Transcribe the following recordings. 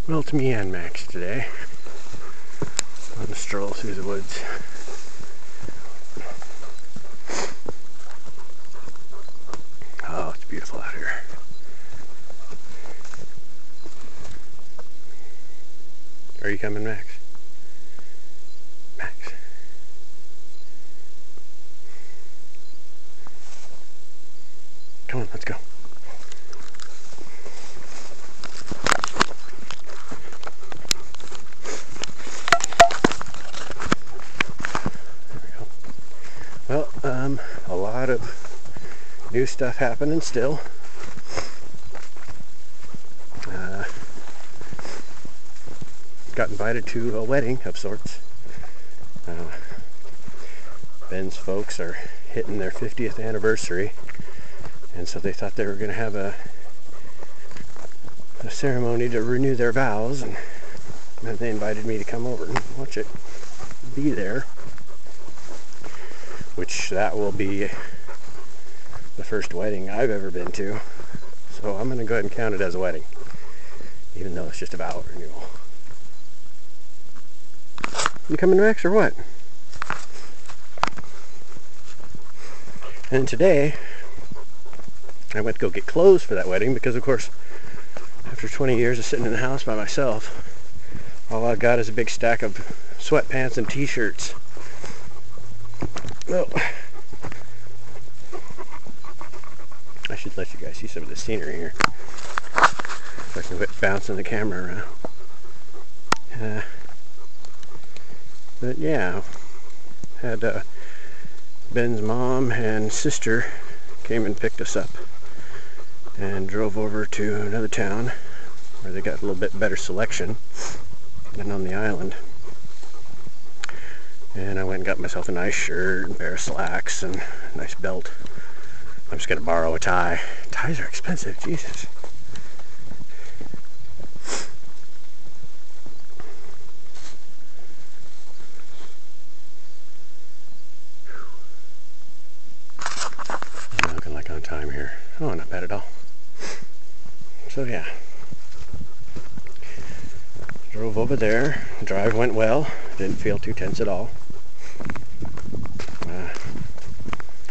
Well, it's me and Max today on a stroll through the woods. Oh, it's beautiful out here. Are you coming, Max? Max. Come on, let's go. Well, a lot of new stuff happening still. Got invited to a wedding of sorts. Ben's folks are hitting their 50th anniversary, and so they thought they were going to have a ceremony to renew their vows, and then they invited me to come over and watch it, be there, which that will be the first wedding I've ever been to, so I'm going to go ahead and count it as a wedding, even though it's just a vow renewal. You coming, Max, or what? And today I went to go get clothes for that wedding because, of course, after 20 years of sitting in the house by myself, all I've got is a big stack of sweatpants and t-shirts. Well, I should let you guys see some of the scenery here. If I can quit bouncing the camera around. But yeah, had Ben's mom and sister came and picked us up and drove over to another town where they got a little bit better selection than on the island. And I went and got myself a nice shirt and pair of slacks and a nice belt. I'm just going to borrow a tie. Ties are expensive, Jesus. I'm looking like on time here. Oh, not bad at all. So yeah. Drove over there. The drive went well. Didn't feel too tense at all.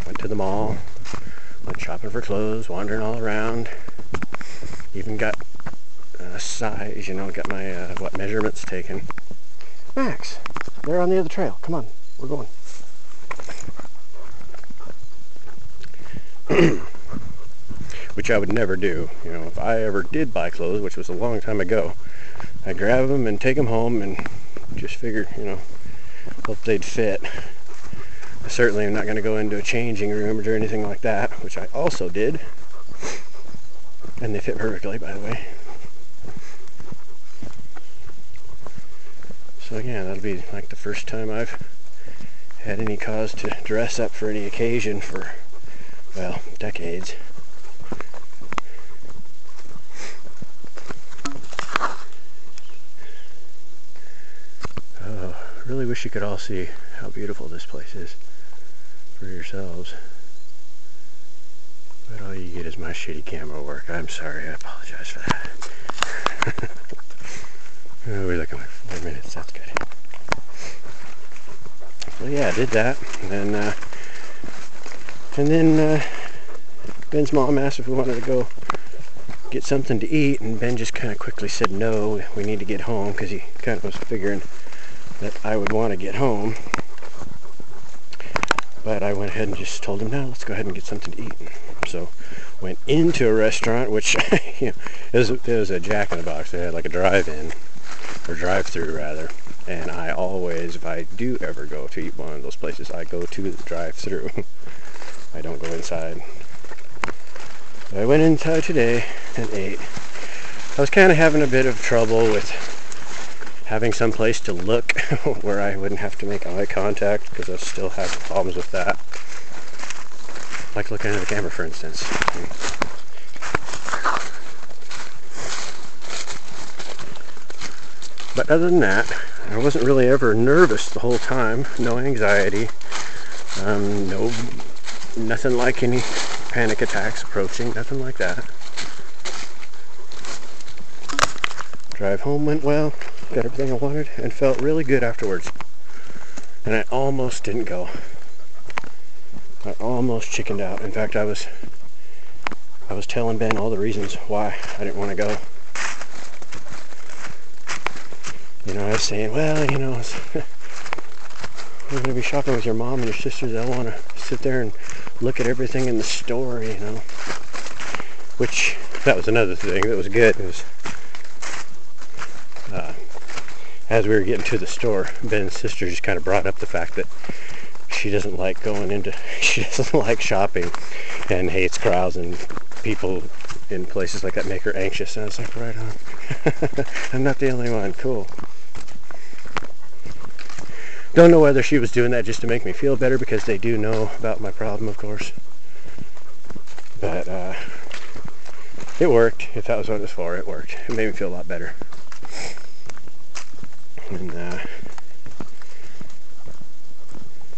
Went to the mall. Went shopping for clothes, wandering all around. Even got size, got my measurements taken. Max, they're on the other trail. Come on, we're going. Which I would never do. If I ever did buy clothes, which was a long time ago, I'd grab them and take them home and just figured, hope they'd fit. I certainly am not going to go into a changing room or do anything like that, which I also did. And they fit perfectly, by the way. So yeah, that'll be like the first time I've had any cause to dress up for any occasion for, well, decades. Oh, I really wish you could all see how beautiful this place is for yourselves. But all you get is my shitty camera work. I'm sorry, I apologize for that. Oh, we're looking like 4 minutes, that's good. So yeah, I did that, and then Ben's mom asked if we wanted to go get something to eat, and Ben just kind of quickly said no, we need to get home, because he kind of was figuring that I would want to get home. But I went ahead and just told him, no, let's go ahead and get something to eat. So went into a restaurant, which it was a Jack in the Box. They had like a drive-in, or drive-through rather. And I always, if I do ever go to eat one of those places, I go to the drive-through. I don't go inside. So I went inside today and ate. I was kind of having a bit of trouble with having some place to look where I wouldn't have to make eye contact, because I still have problems with that. Like looking at the camera, for instance. But other than that, I wasn't really ever nervous the whole time. No anxiety. Nothing like any panic attacks approaching. Nothing like that. Drive home went well, got everything I wanted, and felt really good afterwards. And I almost didn't go. I almost chickened out. In fact, I was telling Ben all the reasons why I didn't want to go. You know, I was saying, well, you know, we're going to be shopping with your mom and your sisters. They'll want to sit there and look at everything in the store, you know. Which, that was another thing that was good. It was, as we were getting to the store, Ben's sister just kind of brought up the fact that she doesn't like she doesn't like shopping and hates crowds and people in places like that make her anxious. And I was like, right on. I'm not the only one. Cool. Don't know whether she was doing that just to make me feel better, because they do know about my problem, of course. But it worked. If that was what it was for, it worked. It made me feel a lot better. And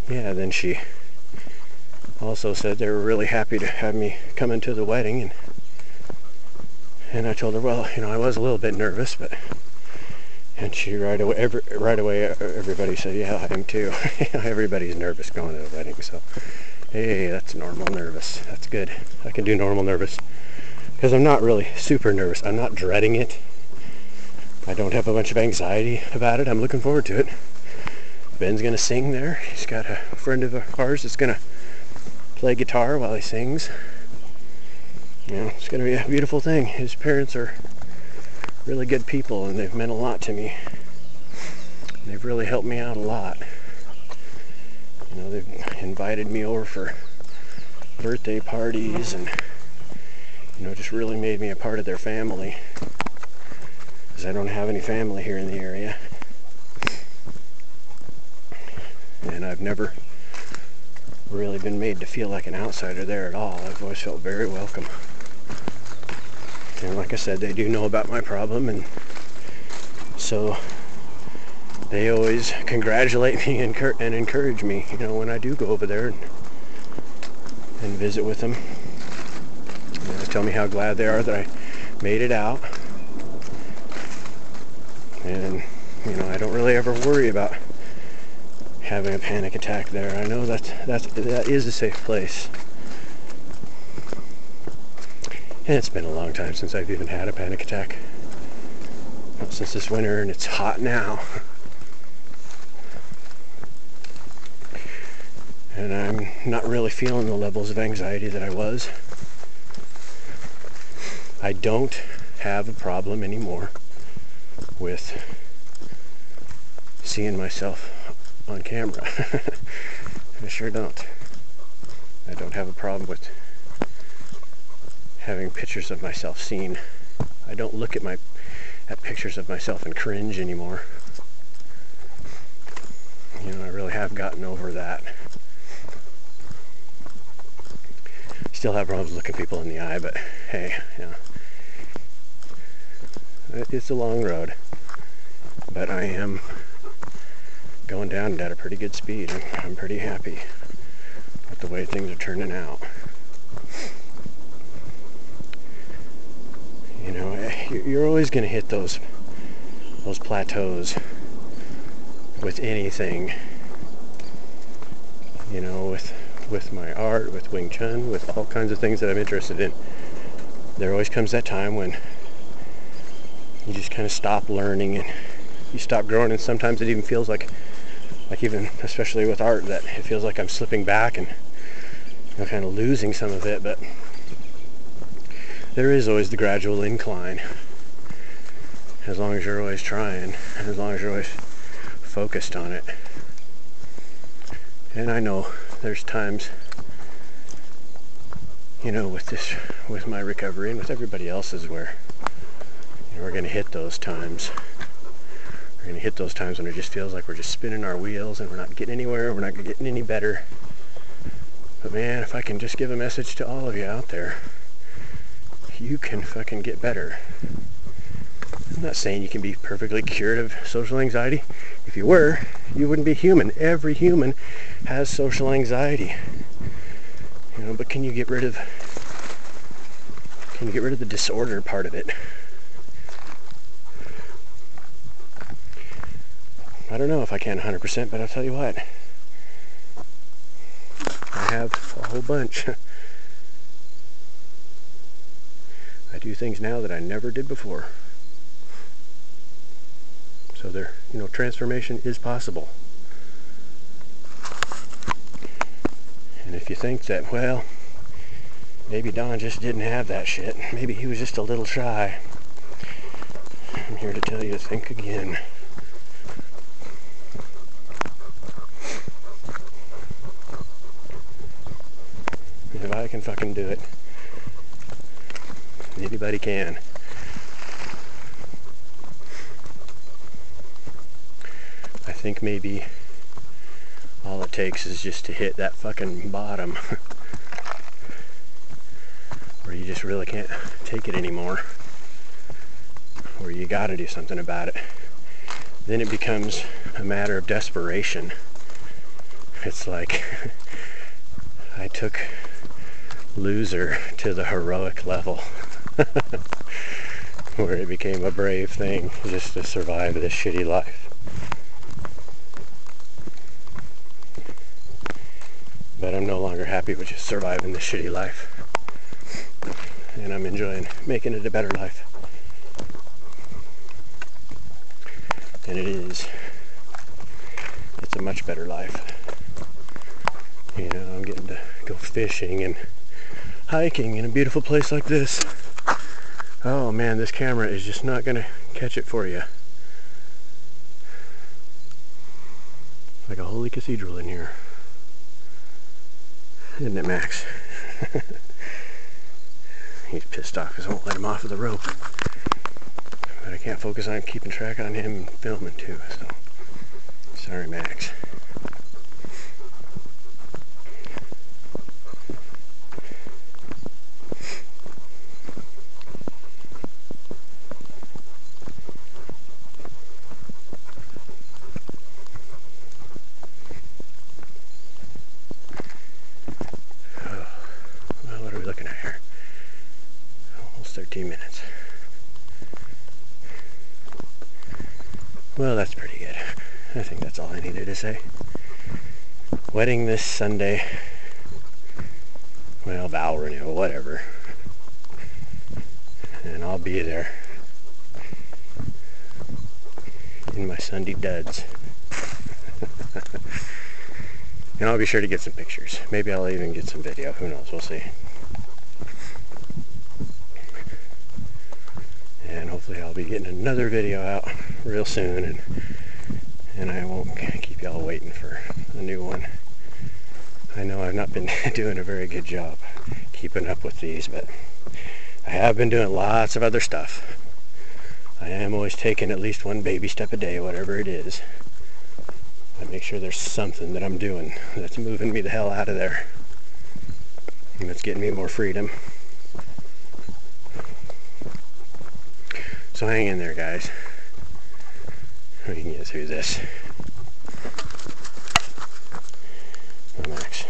yeah, then she also said they were really happy to have me come into the wedding, and I told her, well, you know, I was a little bit nervous, and she right away everybody said, yeah, I am too. Everybody's nervous going to a wedding, so hey, that's normal nervous. That's good. I can do normal nervous because I'm not really super nervous. I'm not dreading it. I don't have a bunch of anxiety about it. I'm looking forward to it. Ben's gonna sing there. He's got a friend of ours that's gonna play guitar while he sings. You know, it's gonna be a beautiful thing. His parents are really good people, and they've meant a lot to me. They've really helped me out a lot. You know, they've invited me over for birthday parties, and you know, just really made me a part of their family, because I don't have any family here in the area. And I've never really been made to feel like an outsider there at all. I've always felt very welcome. And like I said, they do know about my problem, and so they always congratulate me and encourage me, you know, when I do go over there and visit with them. And they tell me how glad they are that I made it out. And, you know, I don't really ever worry about having a panic attack there. I know that is a safe place. And it's been a long time since I've even had a panic attack. Not since this winter, and it's hot now. And I'm not really feeling the levels of anxiety that I was. I don't have a problem anymore with seeing myself on camera. I sure don't. I don't have a problem with having pictures of myself seen. I don't look at pictures of myself and cringe anymore. You know, I really have gotten over that. Still have problems looking people in the eye, but hey, you know, it's a long road. But I am going down at a pretty good speed. I'm pretty happy with the way things are turning out. You know, you're always going to hit those plateaus with anything. You know, with my art, with Wing Chun, with all kinds of things that I'm interested in. There always comes that time when you just kind of stop learning and you stop growing, and sometimes it even feels like even, especially with art, that it feels like I'm slipping back and, you know, kind of losing some of it, but there is always the gradual incline, as long as you're always trying, and as long as you're always focused on it. And I know there's times, you know, with my recovery and with everybody else's, where, you know, we're going to hit those times. We're going to hit those times when it just feels like we're just spinning our wheels and we're not getting anywhere, we're not getting any better. But man, if I can just give a message to all of you out there, you can fucking get better. I'm not saying you can be perfectly cured of social anxiety. If you were, you wouldn't be human. Every human has social anxiety. You know, but can you get rid of the disorder part of it? don't know if I can 100%, but I'll tell you what. I have a whole bunch. I do things now that I never did before. So there, transformation is possible. And if you think that, well, maybe Don just didn't have that shit, maybe he was just a little shy, I'm here to tell you to think again. If I can fucking do it, anybody can. I think maybe all it takes is just to hit that fucking bottom where you just really can't take it anymore, where you gotta do something about it. Then it becomes a matter of desperation. It's like I took loser to the heroic level where it became a brave thing just to survive this shitty life. But I'm no longer happy with just surviving this shitty life, and I'm enjoying making it a better life. And it's a much better life. I'm getting to go fishing and hiking in a beautiful place like this. Oh man, this camera is just not gonna catch it for you. Like a holy cathedral in here. Isn't it, Max? He's pissed off because I won't let him off of the rope. But I can't focus on keeping track on him and filming too, so sorry, Max. Well, what are we looking at here? Almost 13 minutes. Well, that's pretty good. I think that's all I needed to say. Wedding this Sunday. Well, vow renewal, whatever. And I'll be there in my Sunday duds. And I'll be sure to get some pictures. Maybe I'll even get some video. Who knows? We'll see. And hopefully I'll be getting another video out real soon, and I won't keep y'all waiting for a new one. I know I've not been doing a very good job keeping up with these, but I have been doing lots of other stuff. I am always taking at least one baby step a day, whatever it is. I make sure there's something that I'm doing that's moving me the hell out of there, and that's getting me more freedom. So hang in there, guys. We can get through this. Max.